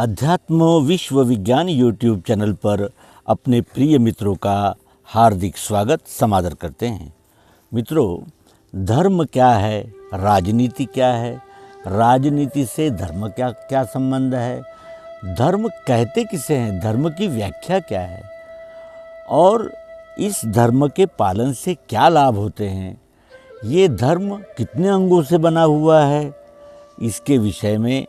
अध्यात्म विश्व विज्ञान यूट्यूब चैनल पर अपने प्रिय मित्रों का हार्दिक स्वागत समादर करते हैं। मित्रों, धर्म क्या है, राजनीति क्या है, राजनीति से धर्म क्या संबंध है, धर्म कहते किसे हैं, धर्म की व्याख्या क्या है और इस धर्म के पालन से क्या लाभ होते हैं, ये धर्म कितने अंगों से बना हुआ है, इसके विषय में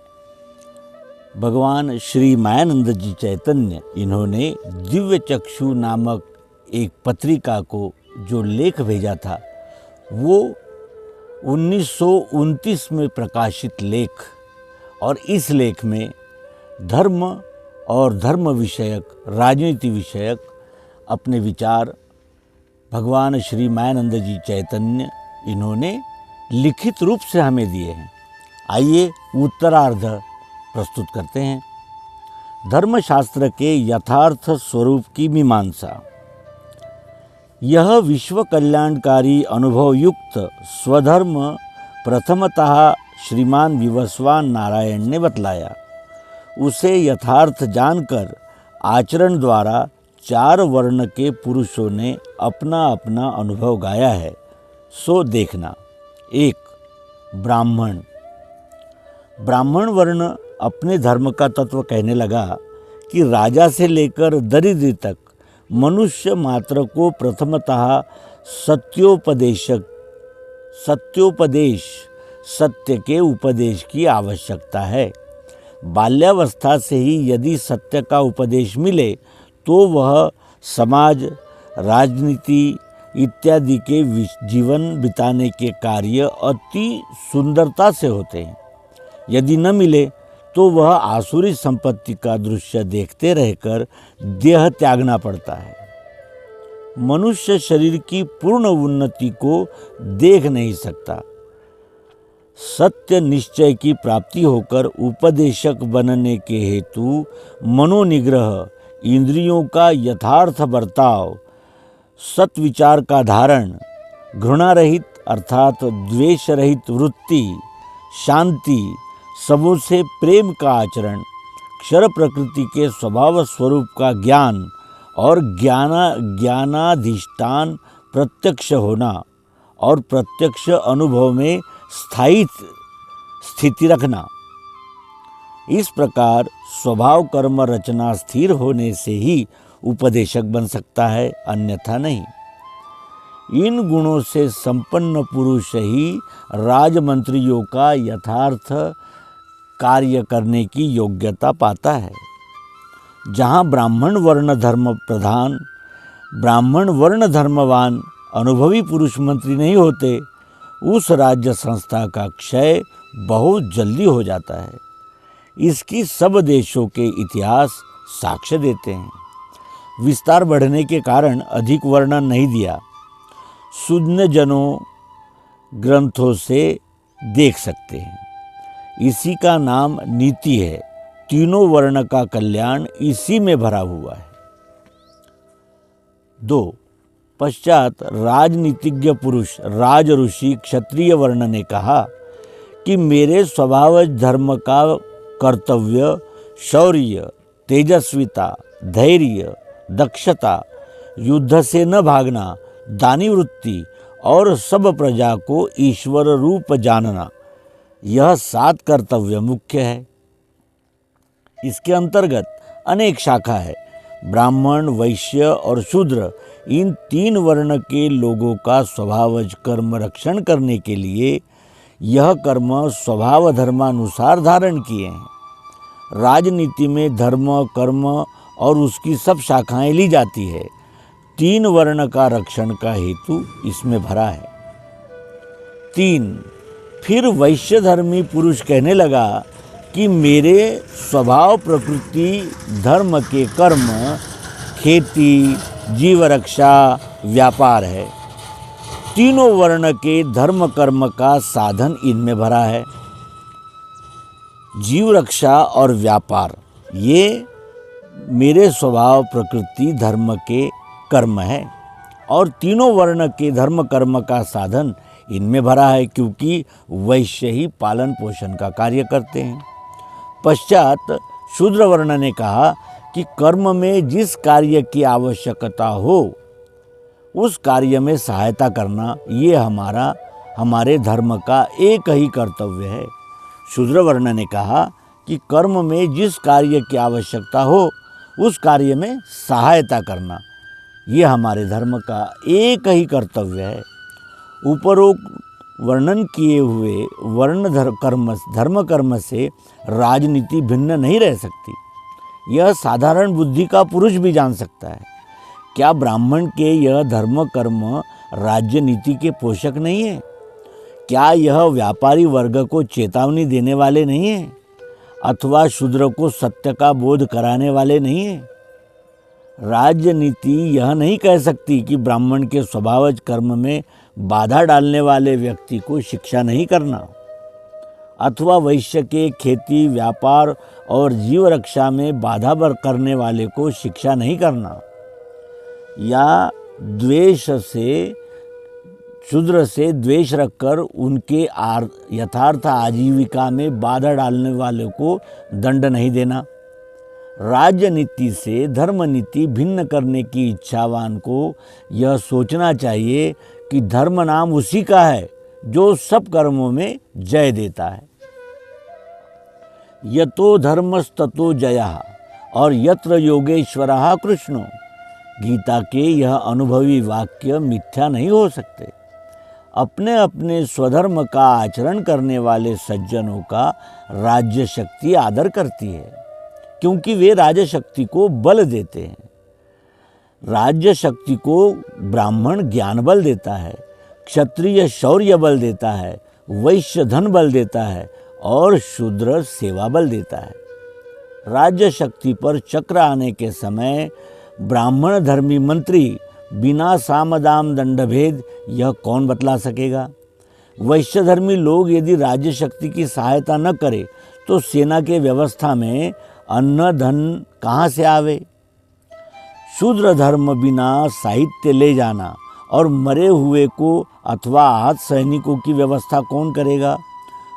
भगवान श्री मायानंद जी चैतन्य इन्होंने दिव्य चक्षु नामक एक पत्रिका को जो लेख भेजा था वो 1929 में प्रकाशित लेख, और इस लेख में धर्म और धर्म विषयक, राजनीति विषयक अपने विचार भगवान श्री मायानंद जी चैतन्य इन्होंने लिखित रूप से हमें दिए हैं। आइए उत्तरार्ध प्रस्तुत करते हैं। धर्मशास्त्र के यथार्थ स्वरूप की मीमांसा। यह विश्व कल्याणकारी अनुभव युक्त स्वधर्म प्रथमतः श्रीमान विवस्वान नारायण ने बतलाया। उसे यथार्थ जानकर आचरण द्वारा 4 वर्ण के पुरुषों ने अपना अपना अनुभव गाया है, सो देखना। 1. ब्राह्मण वर्ण अपने धर्म का तत्व कहने लगा कि राजा से लेकर दरिद्र तक मनुष्य मात्र को प्रथमतः सत्य के उपदेश की आवश्यकता है। बाल्यावस्था से ही यदि सत्य का उपदेश मिले तो वह समाज, राजनीति इत्यादि के जीवन बिताने के कार्य अति सुंदरता से होते हैं। यदि न मिले तो वह आसुरी संपत्ति का दृश्य देखते रहकर देह त्यागना पड़ता है। मनुष्य शरीर की पूर्ण उन्नति को देख नहीं सकता। सत्य निश्चय की प्राप्ति होकर उपदेशक बनने के हेतु मनोनिग्रह, इंद्रियों का यथार्थ बर्ताव, सत्विचार का धारण, घृणा रहित अर्थात द्वेष रहित वृत्ति, शांति, सबों से प्रेम का आचरण, क्षर प्रकृति के स्वभाव स्वरूप का ज्ञान और ज्ञानाधिष्ठान प्रत्यक्ष होना और प्रत्यक्ष अनुभव में स्थायी स्थिति रखना। इस प्रकार स्वभाव कर्म रचना स्थिर होने से ही उपदेशक बन सकता है, अन्यथा नहीं। इन गुणों से संपन्न पुरुष ही राजमंत्रियों का यथार्थ कार्य करने की योग्यता पाता है। जहाँ ब्राह्मण वर्ण धर्मवान अनुभवी पुरुष मंत्री नहीं होते, उस राज्य संस्था का क्षय बहुत जल्दी हो जाता है। इसकी सब देशों के इतिहास साक्ष्य देते हैं। विस्तार बढ़ने के कारण अधिक वर्णन नहीं दिया, शून्य जनों ग्रंथों से देख सकते हैं। इसी का नाम नीति है। तीनों वर्ण का कल्याण इसी में भरा हुआ है। 2. पश्चात राजनीतिज्ञ पुरुष राज ऋषि क्षत्रिय वर्ण ने कहा कि मेरे स्वभाव धर्म का कर्तव्य शौर्य, तेजस्विता, धैर्य, दक्षता, युद्ध से न भागना, दानी वृत्ति और सब प्रजा को ईश्वर रूप जानना, यह 7 कर्तव्य मुख्य है। इसके अंतर्गत अनेक शाखा है। ब्राह्मण, वैश्य और शूद्र, इन 3 वर्ण के लोगों का स्वभावज कर्म रक्षण करने के लिए यह कर्म स्वभाव धर्मानुसार धारण किए हैं। राजनीति में धर्म, कर्म और उसकी सब शाखाएं ली जाती है। 3 वर्ण का रक्षण का हेतु इसमें भरा है। 3. फिर वैश्य धर्मी पुरुष कहने लगा कि मेरे स्वभाव प्रकृति धर्म के कर्म खेती, जीव रक्षा, व्यापार है। तीनों वर्ण के धर्म कर्म का साधन इनमें भरा है। जीव रक्षा और व्यापार ये मेरे स्वभाव प्रकृति धर्म के कर्म है, और तीनों वर्ण के धर्म कर्म का साधन इनमें भरा है, क्योंकि वैश्य ही पालन पोषण का कार्य करते हैं। पश्चात शूद्र वर्ण ने कहा कि कर्म में जिस कार्य की आवश्यकता हो उस कार्य में सहायता करना ये हमारे धर्म का एक ही कर्तव्य है। शूद्र वर्ण ने कहा कि कर्म में जिस कार्य की आवश्यकता हो उस कार्य में सहायता करना ये हमारे धर्म का एक ही कर्तव्य है। उपरोक्त वर्णन किए हुए धर्म कर्म से राजनीति भिन्न नहीं रह सकती। यह साधारण बुद्धि का पुरुष भी जान सकता है। क्या ब्राह्मण के यह धर्म कर्म राज्य नीति के पोषक नहीं है? क्या यह व्यापारी वर्ग को चेतावनी देने वाले नहीं है अथवा शूद्र को सत्य का बोध कराने वाले नहीं है? राज्य नीति यह नहीं कह सकती कि ब्राह्मण के स्वभावज कर्म में बाधा डालने वाले व्यक्ति को शिक्षा नहीं करना अथवा वैश्य के खेती व्यापार और जीव रक्षा में बाधा करने वाले को शिक्षा नहीं करना, या द्वेष से शूद्र से द्वेष रखकर उनके यथार्थ आजीविका में बाधा डालने वाले को दंड नहीं देना। राज्य नीति से धर्म नीति भिन्न करने की इच्छावान को यह सोचना चाहिए कि धर्म नाम उसी का है जो सब कर्मों में जय देता है। यतो धर्मस्ततो जयः और यत्र योगेश्वरः कृष्णो, गीता के यह अनुभवी वाक्य मिथ्या नहीं हो सकते। अपने अपने स्वधर्म का आचरण करने वाले सज्जनों का राज्य शक्ति आदर करती है, क्योंकि वे राज्य शक्ति को बल देते हैं। राज्य शक्ति को ब्राह्मण ज्ञान बल देता है, क्षत्रिय शौर्य बल देता है, वैश्य धन बल देता है और शूद्र सेवा बल देता है। राज्य शक्ति पर चक्र आने के समय ब्राह्मण धर्मी मंत्री बिना सामदाम दंडभेद यह कौन बतला सकेगा? वैश्य धर्मी लोग यदि राज्य शक्ति की सहायता न करे तो सेना के व्यवस्था में अन्न धन कहाँ से आवे? शूद्र धर्म बिना साहित्य ले जाना और मरे हुए को अथवा आहत सैनिकों की व्यवस्था कौन करेगा?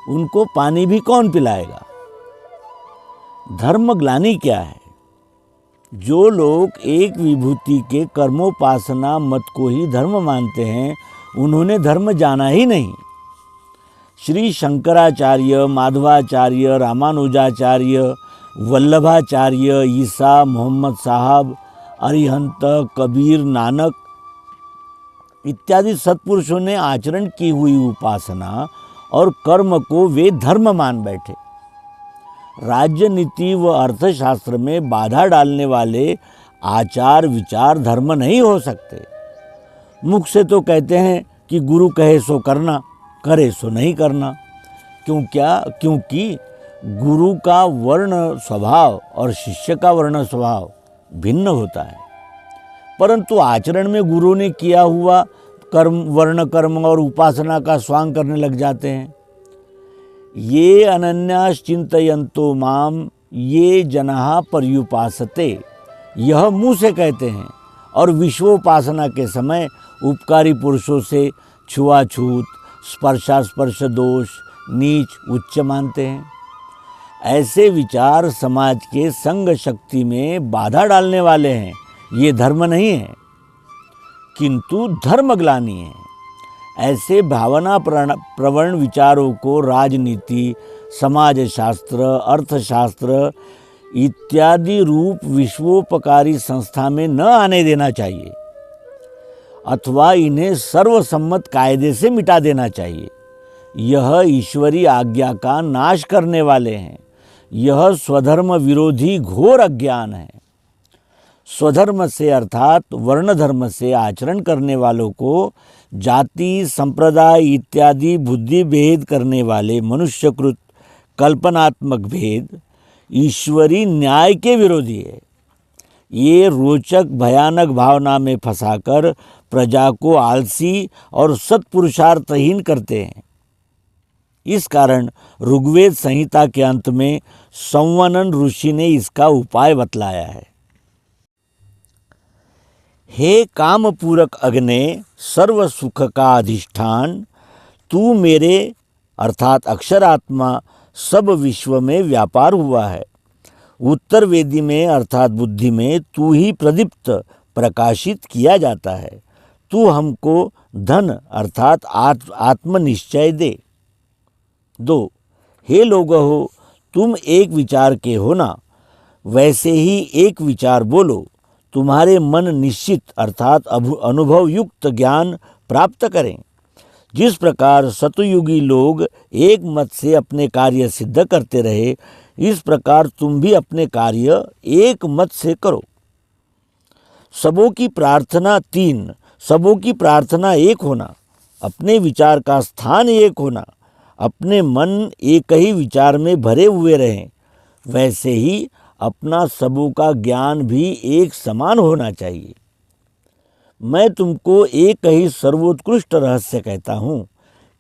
उनको पानी भी कौन पिलाएगा? धर्म ग्लानि क्या है? जो लोग एक विभूति के कर्मोपासना मत को ही धर्म मानते हैं उन्होंने धर्म जाना ही नहीं। श्री शंकराचार्य, माधवाचार्य, रामानुजाचार्य, वल्लभाचार्य, ईसा, मोहम्मद साहब, अरिहंत, कबीर, नानक इत्यादि सत्पुरुषों ने आचरण की हुई उपासना और कर्म को वे धर्म मान बैठे। राज्य नीति व अर्थशास्त्र में बाधा डालने वाले आचार विचार धर्म नहीं हो सकते। मुख से तो कहते हैं कि गुरु कहे सो करना, करे सो नहीं करना। क्योंकि गुरु का वर्ण स्वभाव और शिष्य का वर्ण स्वभाव भिन्न होता है, परंतु आचरण में गुरु ने किया हुआ वर्ण कर्म और उपासना का स्वांग करने लग जाते हैं। ये अनन्याश्चिंतयन्तो माम ये जनाः पर्युपासते, यह मुँह से कहते हैं और विश्वोपासना के समय उपकारी पुरुषों से छुआछूत, स्पर्शास्पर्श दोष, नीच, उच्च मानते हैं। ऐसे विचार समाज के संग शक्ति में बाधा डालने वाले हैं। ये धर्म नहीं है किंतु धर्मग्लानि है। ऐसे भावना प्रवण विचारों को राजनीति, समाजशास्त्र, अर्थशास्त्र इत्यादि रूप विश्वोपकारी संस्था में न आने देना चाहिए अथवा इन्हें सर्वसम्मत कायदे से मिटा देना चाहिए। यह ईश्वरी आज्ञा का नाश करने वाले हैं। यह स्वधर्म विरोधी घोर अज्ञान है। स्वधर्म से अर्थात वर्ण धर्म से आचरण करने वालों को जाति, संप्रदाय इत्यादि बुद्धि भेद करने वाले मनुष्यकृत कल्पनात्मक भेद ईश्वरी न्याय के विरोधी है। ये रोचक भयानक भावना में फंसाकर प्रजा को आलसी और सत्पुरुषार्थहीन करते हैं। इस कारण ऋग्वेद संहिता के अंत में संवनन ऋषि ने इसका उपाय बतलाया है। हे काम पूरक अग्ने सर्व सुख का अधिष्ठान, तू मेरे अर्थात अक्षरात्मा सब विश्व में व्यापार हुआ है। उत्तर वेदी में अर्थात बुद्धि में तू ही प्रदीप्त प्रकाशित किया जाता है। तू हमको धन अर्थात आत्मनिश्चय दे। 2 हे लोगों, तुम एक विचार के हो ना, वैसे ही एक विचार बोलो। तुम्हारे मन निश्चित अर्थात अनुभव युक्त ज्ञान प्राप्त करें। जिस प्रकार सतयुगी लोग एक मत से अपने कार्य सिद्ध करते रहे, इस प्रकार तुम भी अपने कार्य एक मत से करो। सबों की प्रार्थना 3, सबों की प्रार्थना एक होना, अपने विचार का स्थान एक होना, अपने मन एक ही विचार में भरे हुए रहें। वैसे ही अपना सबों का ज्ञान भी एक समान होना चाहिए। मैं तुमको एक ही सर्वोत्कृष्ट रहस्य कहता हूँ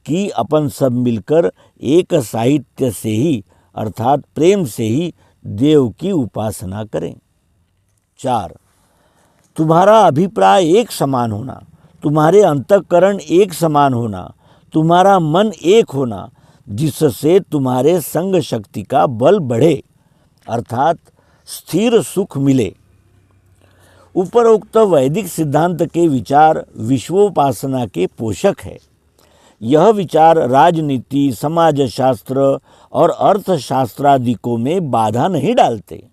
कि अपन सब मिलकर एक साहित्य से ही अर्थात प्रेम से ही देव की उपासना करें। 4 तुम्हारा अभिप्राय एक समान होना, तुम्हारे अंतःकरण एक समान होना, तुम्हारा मन एक होना, जिससे तुम्हारे संग शक्ति का बल बढ़े अर्थात स्थिर सुख मिले। उपरोक्त वैदिक सिद्धांत के विचार विश्वोपासना के पोषक है। यह विचार राजनीति, समाजशास्त्र और अर्थशास्त्रादिकों में बाधा नहीं डालते,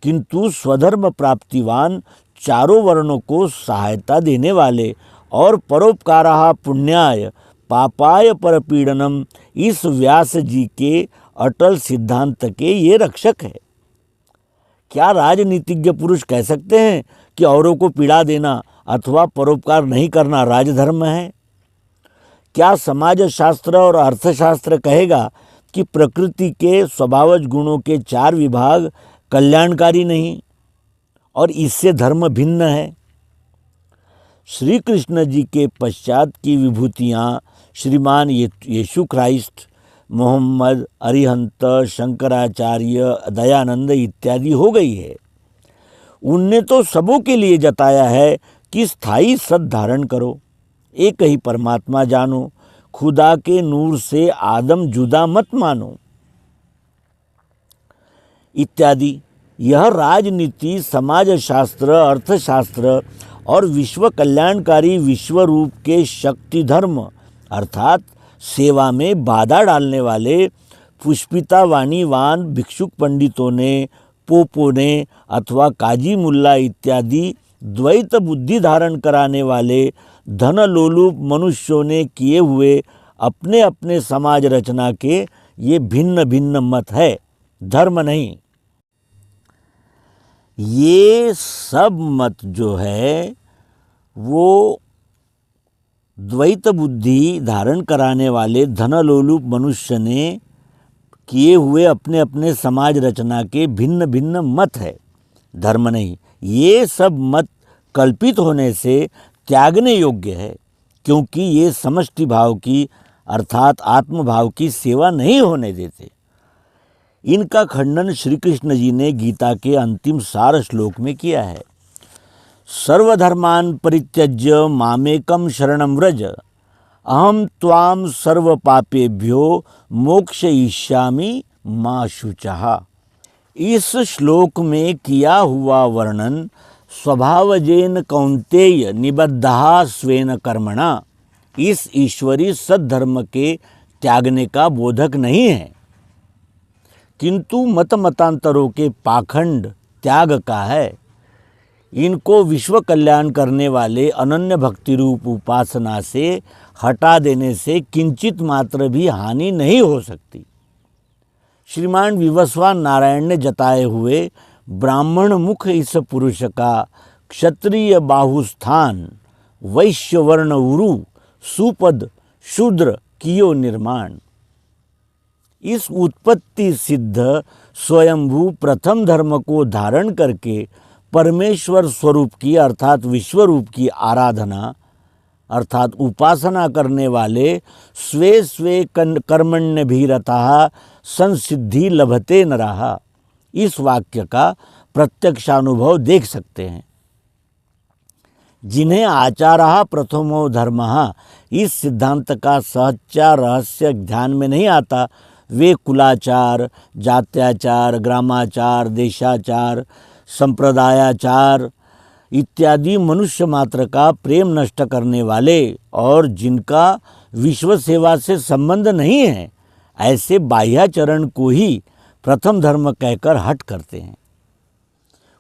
किंतु स्वधर्म प्राप्तिवान चारों वर्णों को सहायता देने वाले और परोपकाराः पुण्याय पापाय परपीडनम इस व्यास जी के अटल सिद्धांत के ये रक्षक है। क्या राजनीतिज्ञ पुरुष कह सकते हैं कि औरों को पीड़ा देना अथवा परोपकार नहीं करना राजधर्म है? क्या समाजशास्त्र और अर्थशास्त्र कहेगा कि प्रकृति के स्वभावज गुणों के 4 विभाग कल्याणकारी नहीं और इससे धर्म भिन्न है? श्री कृष्ण जी के पश्चात की विभूतियाँ श्रीमान यीशु क्राइस्ट, मोहम्मद, अरिहंत, शंकराचार्य, दयानंद इत्यादि हो गई है। उनने तो सबों के लिए जताया है कि स्थायी सत धारण करो, एक ही परमात्मा जानो, खुदा के नूर से आदम जुदा मत मानो इत्यादि। यह राजनीति, समाजशास्त्र, अर्थशास्त्र और विश्व कल्याणकारी विश्व रूप के शक्ति धर्म अर्थात सेवा में बाधा डालने वाले पुष्पिता वाणीवान भिक्षुक पंडितों ने, पोपों ने अथवा काजी मुल्ला इत्यादि द्वैत बुद्धि धारण कराने वाले धन लोलुप मनुष्यों ने किए हुए अपने अपने समाज रचना के ये भिन्न भिन्न मत है, धर्म नहीं। ये सब मत जो है वो द्वैत बुद्धि धारण कराने वाले धनलोलुप मनुष्य ने किए हुए अपने अपने समाज रचना के भिन्न भिन्न मत है, धर्म नहीं। ये सब मत कल्पित होने से त्यागने योग्य है, क्योंकि ये समष्टि भाव की अर्थात आत्मभाव की सेवा नहीं होने देते। इनका खंडन श्री कृष्ण जी ने गीता के अंतिम सार श्लोक में किया है। सर्वधर्मान परित्यज्य मामेकम शरणं व्रज अहम त्वाम सर्व पापेभ्यो मोक्षयिष्यामि मा शुचः। इस श्लोक में किया हुआ वर्णन स्वभावजेन कौन्तेय निबद्धः स्वेन कर्मणा इस ईश्वरी सद्धर्म के त्यागने का बोधक नहीं है, किंतु मत मतांतरों के पाखंड त्याग का है। इनको विश्व कल्याण करने वाले अनन्य भक्ति रूप उपासना से हटा देने से किंचित मात्र भी हानि नहीं हो सकती। श्रीमान विवस्वान नारायण ने जताए हुए ब्राह्मण मुख इस पुरुष का क्षत्रिय बाहुस्थान वैश्य वर्ण उरु सुपद शूद्र कियो निर्माण। इस उत्पत्ति सिद्ध स्वयंभू प्रथम धर्म को धारण करके परमेश्वर स्वरूप की अर्थात विश्व रूप की आराधना अर्थात उपासना करने वाले स्वे स्वे कर्मण्य भी रतः संसिद्धि लभते नरः, इस वाक्य का प्रत्यक्षानुभव देख सकते हैं। जिन्हें आचारः प्रथमो धर्मः इस सिद्धांत का सच्चा रहस्य ध्यान में नहीं आता, वे कुलाचार, जात्याचार, ग्रामाचार, देशाचार, संप्रदायाचार इत्यादि मनुष्य मात्र का प्रेम नष्ट करने वाले और जिनका विश्व सेवा से संबंध नहीं है, ऐसे बाह्याचरण को ही प्रथम धर्म कहकर हठ करते हैं।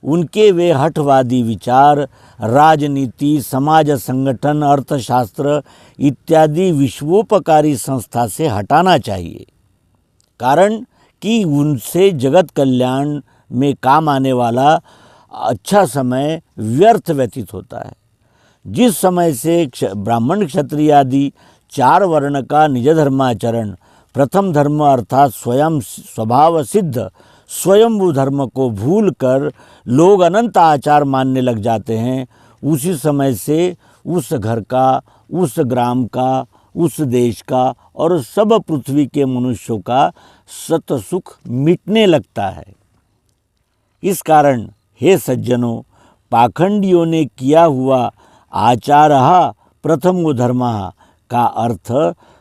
उनके वे हठवादी विचार राजनीति, समाज संगठन, अर्थशास्त्र इत्यादि विश्वोपकारी संस्था से हटाना चाहिए, कारण कि उनसे जगत कल्याण में काम आने वाला अच्छा समय व्यर्थ व्यतीत होता है। जिस समय से ब्राह्मण, क्षत्रिय आदि 4 वर्ण का निज धर्माचरण प्रथम धर्म अर्थात स्वयं स्वभाव सिद्ध स्वयंभू धर्म को भूलकर लोग अनंत आचार मानने लग जाते हैं, उसी समय से उस घर का, उस ग्राम का, उस देश का और सब पृथ्वी के मनुष्यों का सत सुख मिटने लगता है। इस कारण हे सज्जनों, पाखंडियों ने किया हुआ आचारः प्रथमो धर्मः का अर्थ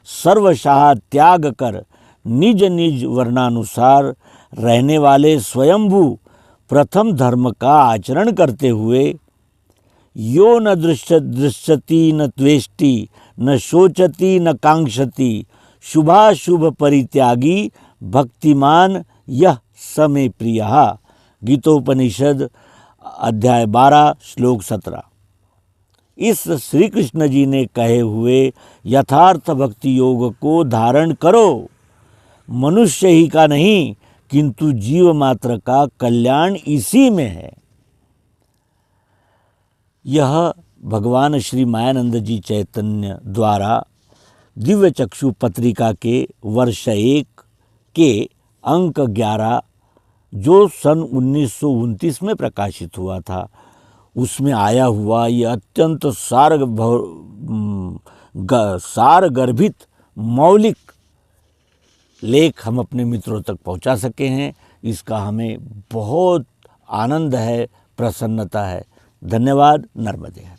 सर्वशाह त्याग कर निज निज वर्णानुसार रहने वाले स्वयंभू प्रथम धर्म का आचरण करते हुए यो न दृश्यति न त्वेष्टि न शोचति न कांक्षति शुभाशुभ परित्यागी भक्तिमान यह समे प्रियः। गीतोपनिषद अध्याय 12 श्लोक 17। इस श्री कृष्ण जी ने कहे हुए यथार्थ भक्ति योग को धारण करो, मनुष्य ही का नहीं किंतु जीव मात्र का कल्याण इसी में है। यह भगवान श्री मायानंद जी चैतन्य द्वारा दिव्य चक्षु पत्रिका के वर्ष 1 के अंक 11 जो सन 1929 में प्रकाशित हुआ था, उसमें आया हुआ ये अत्यंत सारगर्भित मौलिक लेख हम अपने मित्रों तक पहुंचा सके हैं। इसका हमें बहुत आनंद है, प्रसन्नता है। धन्यवाद। नर्मदे।